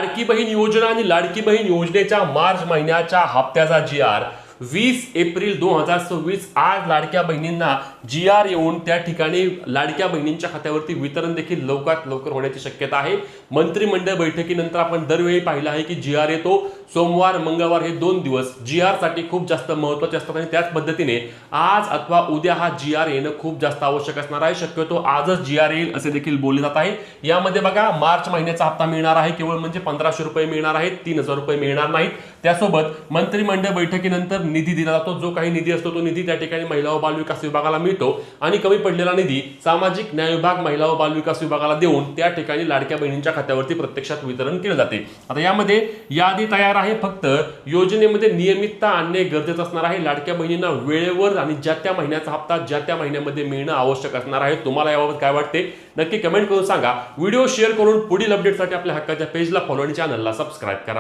लाडकी बहीण योजना आणि लाडकी बहीण योजनेच्या मार्च महिन्याच्या हप्त्याचा GR 20 एप्रिल 2026 आज लाडक्या बहिणींना GR येऊन त्या ठिकाणी लाडक्या बहिणींच्या खात्यावरती वितरण देखील लवकरात लवकर होण्याची शक्यता आहे। मंत्रिमंडळ बैठकीनंतर आपण दरवेळी पाहिलं आहे की GR येतो सोमवार मंगळवार हे 2 दिवस GR साठी खूप जास्त महत्त्वाचे असतात आणि त्याच पद्धतीने आज अथवा उद्या हा GR येणं खूप जास्त आवश्यक असणार आहे। शक्यतो आजच GR येईल असे देखील बोलले जात आहे। यामध्ये बघा मार्च महिन्याचा हप्ता मिळणार आहे केवळ म्हणजे 1500 रुपये मिळणार आहेत, 3000 रुपये मिळणार नाहीत। त्यासोबत मंत्रिमंडळ बैठकीनंतर निधी दिला जातो, जो काही निधी असतो तो निधी त्या ठिकाणी महिला व बाल विकास विभागाला मिळतो आणि कमी पडलेला निधी सामाजिक न्याय विभाग महिला व बाल विकास विभागाला देऊन त्या ठिकाणी लाडक्या बहिणींच्या खात्यावरती प्रत्यक्षात वितरण केले जाते। आता यामध्ये यादी तयार आहे, फक्त योजनेमध्ये नियमितता आणणे गरजेचं असणार आहे। लाडक्या बहिणींना वेळेवर आणि ज्या त्या महिन्याचा हप्ता ज्या त्या महिन्यामध्ये मिळणं आवश्यक असणार आहे। तुम्हाला याबाबत काय वाटते नक्की कमेंट करून सांगा। व्हिडिओ शेअर करून पुढील अपडेटसाठी आपल्या हक्काच्या पेजला फॉलो आणि चॅनलला सबस्क्राइब करा।